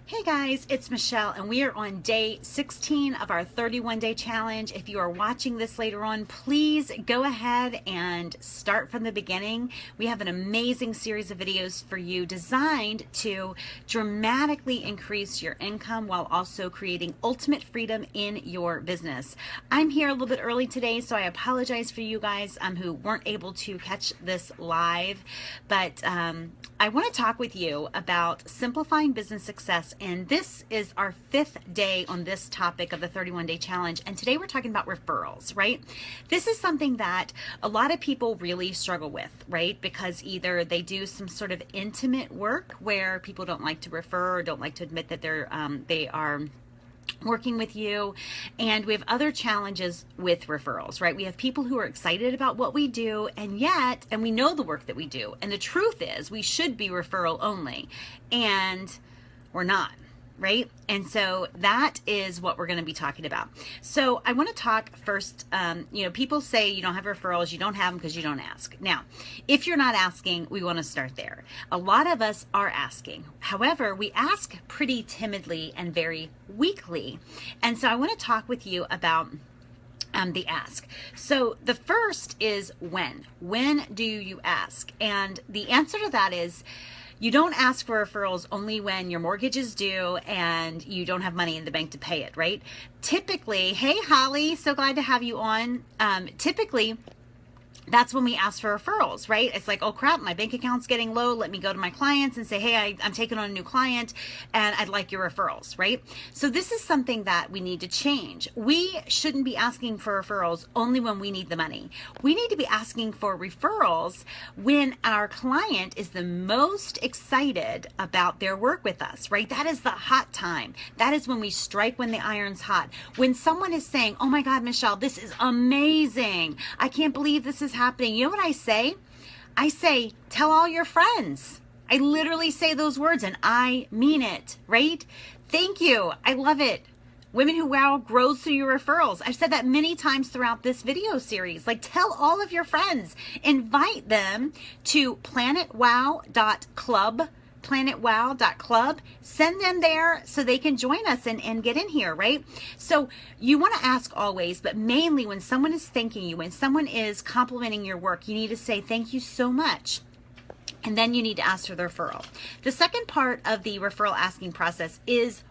Hey guys, it's Michelle and we are on day 16 of our 31-day challenge. If you are watching this later on, please go ahead and start from the beginning. We have an amazing series of videos for you designed to dramatically increase your income while also creating ultimate freedom in your business. I'm here a little bit early today, so I apologize for you guys who weren't able to catch this live, but I want to talk with you about simplifying business success. And this is our 5th day on this topic of the 31-day challenge. And today we're talking about referrals, right? This is something that a lot of people really struggle with, right? Because either they do some sort of intimate work where people don't like to refer or don't like to admit that they are working with you. And we have other challenges with referrals, right? We have people who are excited about what we do and we know the work that we do. And the truth is we should be referral only and we're not, right? And so that is what we're going to be talking about. So I want to talk first, people say you don't have referrals, you don't have them because you don't ask. Now, if you're not asking, we want to start there. A lot of us are asking. However, we ask pretty timidly and very weakly. And so I want to talk with you about the ask. So the first is when. When do you ask? And the answer to that is, you don't ask for referrals only when your mortgage is due and you don't have money in the bank to pay it, right? Typically, hey Holly, so glad to have you on. Typically, that's when we ask for referrals, right? It's like, oh crap, my bank account's getting low. Let me go to my clients and say, hey, I'm taking on a new client and I'd like your referrals, right? So this is something that we need to change. We shouldn't be asking for referrals only when we need the money. We need to be asking for referrals when our client is the most excited about their work with us, right? That is the hot time. That is when we strike when the iron's hot. When someone is saying, oh my God, Michelle, this is amazing. I can't believe this is happening. You know what I say? I say, tell all your friends. I literally say those words and I mean it, right? Thank you. I love it. Women Who Wow grows through your referrals. I've said that many times throughout this video series. Like, tell all of your friends. Invite them to PlanetWOW.club. PlanetWOW.club. Send them there so they can join us and get in here, right? So you want to ask always, but mainly when someone is thanking you, when someone is complimenting your work, you need to say thank you so much. And then you need to ask for the referral. The second part of the referral asking process is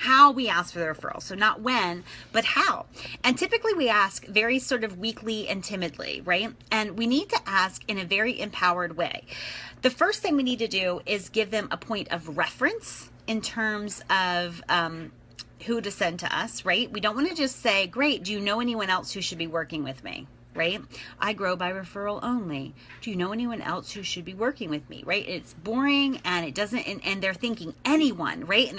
how we ask for the referral. So not when, but how. And typically we ask very sort of weakly and timidly, right? And we need to ask in a very empowered way. The first thing we need to do is give them a point of reference in terms of who to send to us, right? We don't want to just say, great, do you know anyone else who should be working with me? Right? I grow by referral only. Do you know anyone else who should be working with me? Right? It's boring and it doesn't, and they're thinking anyone, right? And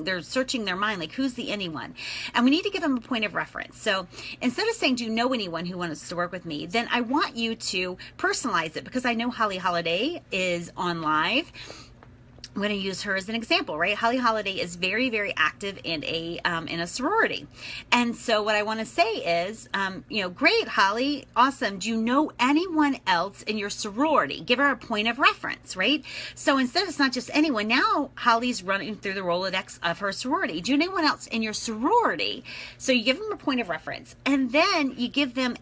they're searching their mind, like who's the anyone? And we need to give them a point of reference. So instead of saying, do you know anyone who wants to work with me? Then I want you to personalize it because I know Holly Holiday is on live. I'm going to use her as an example, right? Holly Holiday is very, very active in a sorority. And so what I want to say is, great, Holly, awesome. Do you know anyone else in your sorority? Give her a point of reference, right? So instead, it's not just anyone. Now Holly's running through the Rolodex of her sorority. Do you know anyone else in your sorority? So you give them a point of reference, and then you give them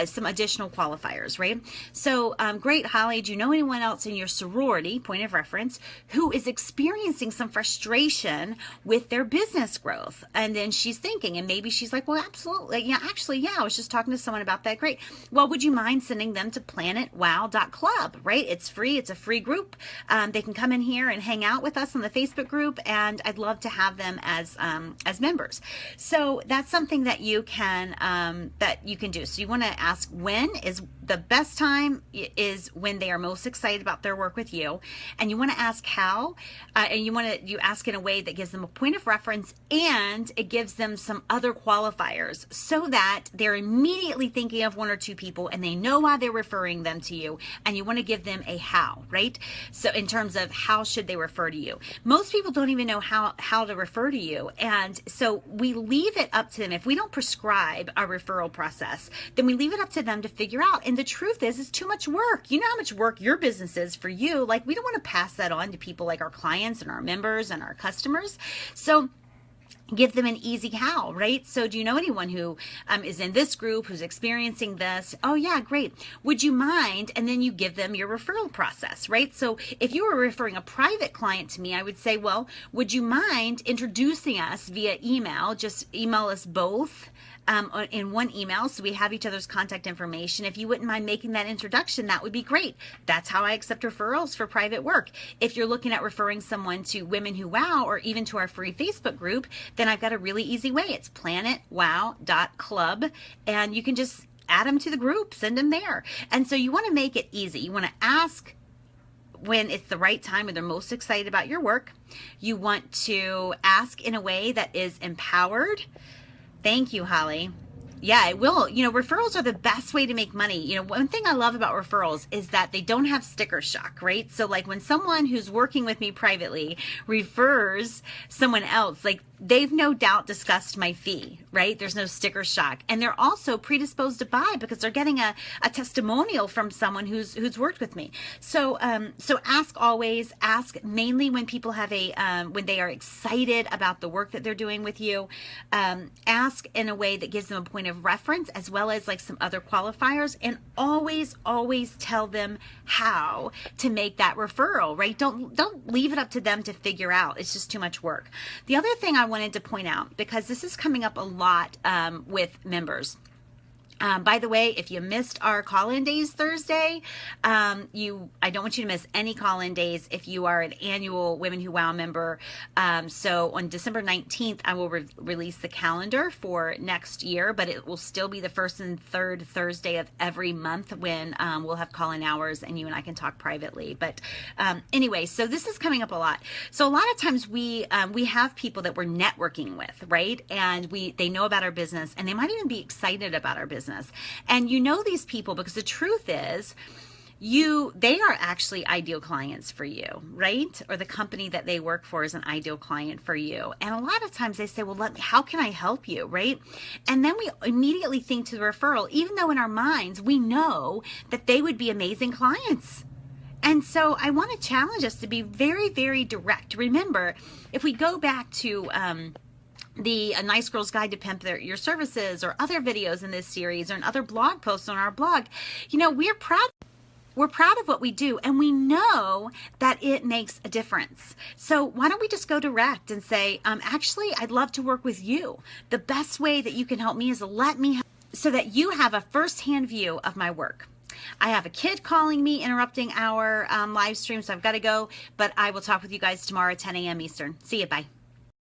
some additional qualifiers, right? So great, Holly, do you know anyone else in your sorority? Point of reference. Who is experiencing some frustration with their business growth. And then she's thinking, and maybe she's like, well, absolutely. Yeah, actually, yeah, I was just talking to someone about that. Great. Well, would you mind sending them to PlanetWOW.club, right? It's free. It's a free group. They can come in here and hang out with us on the Facebook group, and I'd love to have them as members. So that's something that you can do. So you want to ask when is the best time is when they are most excited about their work with you, and you want to ask how, and you ask in a way that gives them a point of reference and it gives them some other qualifiers so that they're immediately thinking of one or two people and they know why they're referring them to you, and you want to give them a how, right? So in terms of how should they refer to you, most people don't even know how to refer to you, and so we leave it up to them. If we don't prescribe our referral process, then we leave it up to them to figure out. And the truth is, it's too much work. You know how much work your business is for you. Like, we don't want to pass that on to people people like our clients and our members and our customers. So give them an easy how, right? So do you know anyone who is in this group who's experiencing this? Oh yeah, great. Would you mind? And then you give them your referral process, right? So if you were referring a private client to me, I would say, well, would you mind introducing us via email? Just email us both in one email, so we have each other's contact information. If you wouldn't mind making that introduction, that would be great. That's how I accept referrals for private work. If you're looking at referring someone to Women Who Wow or even to our free Facebook group, then I've got a really easy way. It's PlanetWOW.club, and you can just add them to the group, send them there. And so you want to make it easy. You want to ask when it's the right time, when they're most excited about your work. You want to ask in a way that is empowered. Thank you, Holly. Yeah, it will. You know, referrals are the best way to make money. You know, one thing I love about referrals is that they don't have sticker shock, right? So like when someone who's working with me privately refers someone else, like they've no doubt discussed my fee, right? There's no sticker shock. And they're also predisposed to buy because they're getting a testimonial from someone who's worked with me. So so ask always, ask mainly when people have when they are excited about the work that they're doing with you. Ask in a way that gives them a point of reference as well as like some other qualifiers, and always tell them how to make that referral, right? Don't leave it up to them to figure out. It's just too much work. The other thing I wanted to point out, because this is coming up a lot with members. By the way, if you missed our call-in days Thursday, I don't want you to miss any call-in days if you are an annual Women Who Wow member. So on December 19th, I will release the calendar for next year, but it will still be the first and third Thursday of every month when we'll have call-in hours and you and I can talk privately. But anyway, so this is coming up a lot. So a lot of times we have people that we're networking with, right? And they know about our business, and they might even be excited about our business. And you know these people because the truth is they are actually ideal clients for you, right? Or the company that they work for is an ideal client for you. And a lot of times they say, well, how can I help you, right? And then we immediately think to the referral, even though in our minds we know that they would be amazing clients. And so I want to challenge us to be very, very direct. Remember, if we go back to the A Nice Girl's Guide to Pimp Your Services, or other videos in this series, or other blog posts on our blog, you know, we're proud of what we do, and we know that it makes a difference. So why don't we just go direct and say, actually, I'd love to work with you. The best way that you can help me is so that you have a firsthand view of my work. I have a kid calling me, interrupting our live stream, so I've got to go, but I will talk with you guys tomorrow at 10 a.m. Eastern. See you. Bye.